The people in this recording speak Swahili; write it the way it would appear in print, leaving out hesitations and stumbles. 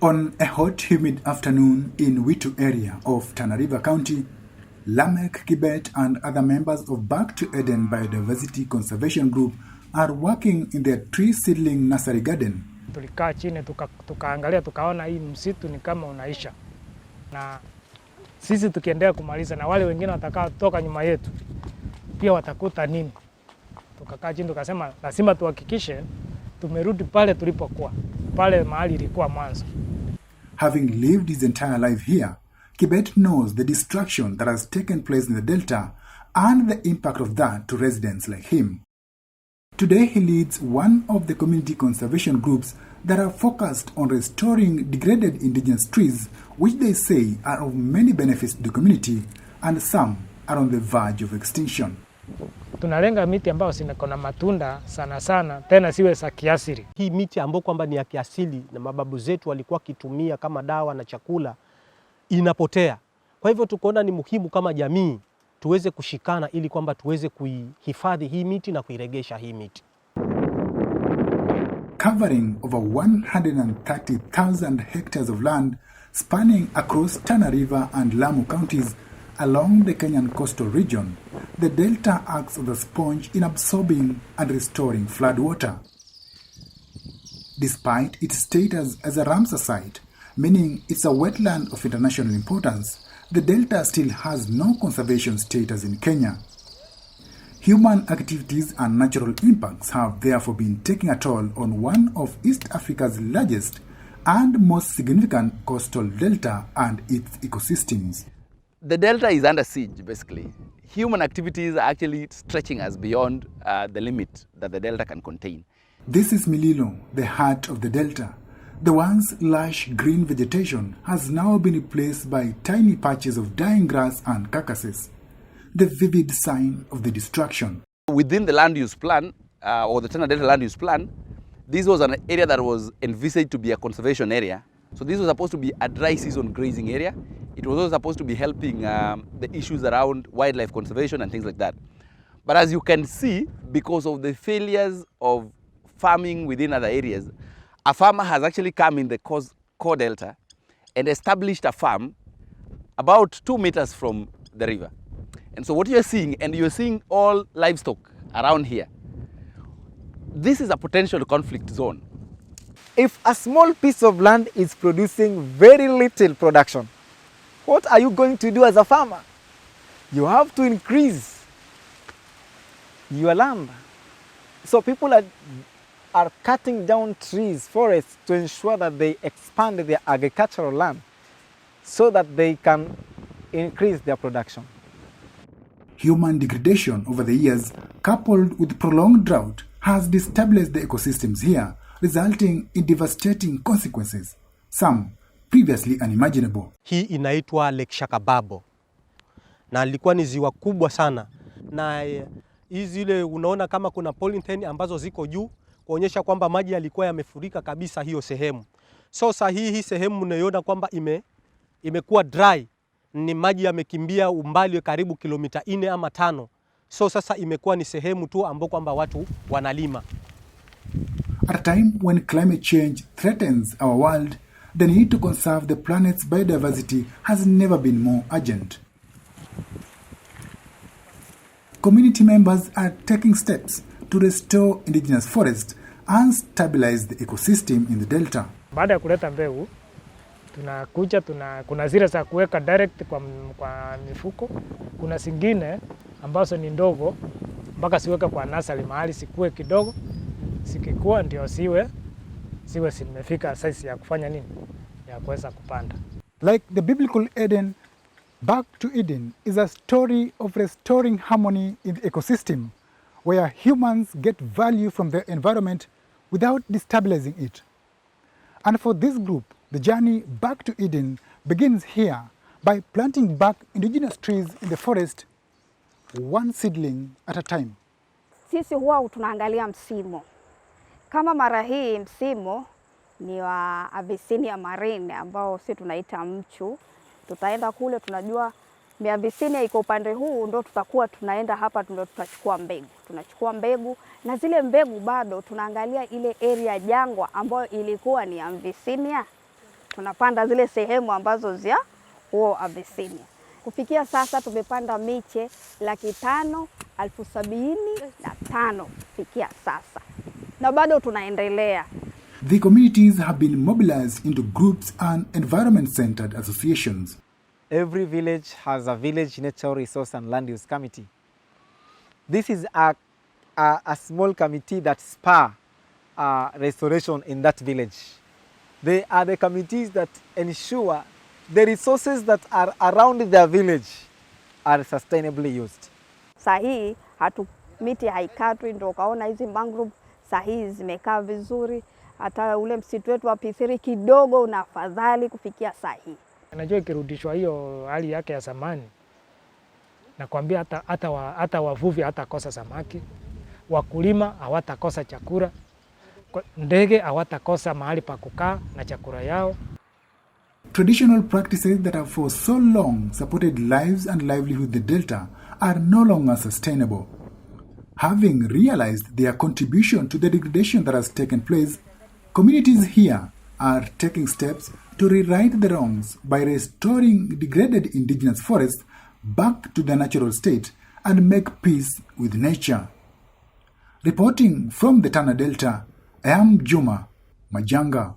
On a hot, humid afternoon in Witu area of Tana River County, Lamek, Kibet and other members of Back to Eden Biodiversity Conservation Group are working in their tree seedling nursery garden. Tulikaa chini tukaangalia tukaona hii msitu ni kama unaisha. Na sisi tukiendelea kumaliza na wale wengine watakao toka nyuma yetu pia watakuta nini? Tukakaa chini tukasema lazima tuhakikishe tumerudi pale tulipokuwa, pale mahali ilikuwa mwanzo. Having lived his entire life here, Kibet knows the destruction that has taken place in the Delta and the impact of that to residents like him. Today he leads one of the community conservation groups that are focused on restoring degraded indigenous trees, which they say are of many benefits to the community and some are on the verge of extinction. Tunalenga miti ambayo zina matunda sana sana, tena siwe za kiasili. Hii miti ambayo kwamba ni ya kiasili na mababu zetu walikuwa kitumia kama dawa na chakula inapotea. Kwa hivyo tukaona ni muhimu kama jamii tuweze kushikana ili kwamba tuweze kuihifadhi hii miti na kuiregesha hii miti. Covering over 130,000 hectares of land spanning across Tana River and Lamu counties along the Kenyan coastal region, the delta acts as a sponge in absorbing and restoring floodwater. Despite its status as a Ramsar site, meaning it's a wetland of international importance, the delta still has no conservation status in Kenya. Human activities and natural impacts have therefore been taking a toll on one of East Africa's largest and most significant coastal delta and its ecosystems. The delta is under siege, basically. Human activities are actually stretching us beyond the limit that the delta can contain. This is Mililo, the heart of the delta. The once lush green vegetation has now been replaced by tiny patches of dying grass and carcasses, the vivid sign of the destruction. Within the land use plan, or the Tana Delta land use plan, this was an area that was envisaged to be a conservation area. So this was supposed to be a dry season grazing area. It was also supposed to be helping the issues around wildlife conservation and things like that. But as you can see, because of the failures of farming within other areas, a farmer has actually come in the core delta and established a farm about 2 meters from the river. And so what you're seeing, and you're seeing all livestock around here, this is a potential conflict zone. If a small piece of land is producing very little production, what are you going to do as a farmer? You have to increase your land. So people are cutting down trees, forests, to ensure that they expand their agricultural land so that they can increase their production. Human degradation over the years, coupled with prolonged drought, has destabilized the ecosystems here, resulting in devastating consequences, some previously unimaginable. Hii inaitwa Lake Shakababo. Na ilikuwa ni ziwa kubwa sana. Na hizi ile unaona kama kuna polythene ambazo ziko juu kuonyesha kwamba maji yalikuwa yamefurika kabisa hiyo sehemu. So hii sehemu unaiona kwamba imekuwa dry. Ni maji yamekimbia umbali karibu kilomita 4 ama 5. So sasa imekuwa ni sehemu tu ambapo kwamba watu wanalima. At a time when climate change threatens our world, the need to conserve the planet's biodiversity has never been more urgent. Community members are taking steps to restore indigenous forests and stabilize the ecosystem in the delta. Baada ya kuleta mbegu, tunakuja kuna zile za kuweka direct kwa mifuko, kuna zingine ambazo ni ndogo mpaka siweka kwa nursery mahali sikue kidogo, sikikua ndio siwe zimefika size ya kufanya nini, ya kuweza kupanda. Like the biblical Eden, Back to Eden is a story of restoring harmony in the ecosystem where humans get value from their environment without destabilizing it. And for this group, the journey back to Eden begins here by planting back indigenous trees in the forest, one seedling at a time. Sisi huwa tunaangalia msimu. Kama mara hii msimu ni wa Abyssinia marine ambao sisi tunaita mchu. Tutaenda kule, tunajua Abyssinia iko upande huu, ndo tutakuwa tunaenda hapa, ndo tutachukua mbegu. Tunachukua mbegu na zile mbegu bado tunaangalia ile area jangwa ambayo ilikuwa ni Abyssinia. tunapanda zile sehemu ambazo zia huo Abyssinia. Kufikia sasa tumepanda miche 575,000 kufikia sasa, na bado tunaendelea. The communities have been mobilized into groups and environment-centered associations. Every village has a village natural resource and land use committee. This is a small committee that spur restoration in that village. They are the committees that ensure the resources that are around their village are sustainably used. Sahihi miti haikatwi, ndio kaona hizi mangrove sahihi zimekaa vizuri. Hata ule msitu wetu wa P3 kidogo una afadhali kufikia sahihi. Najua ikirudishwa hiyo hali yake ya zamani, nakwambia hata wavuvi hatakosa samaki, wakulima hawatakosa chakula, ndege hawatakosa mahali pa kukaa na chakula yao. Traditional practices that have for so long supported lives and livelihood in the Delta are no longer sustainable. Having realized their contribution to the degradation that has taken place, communities here are taking steps to rewrite the wrongs by restoring degraded indigenous forests back to their natural state and make peace with nature. Reporting from the Tana Delta, I am Juma Majanga.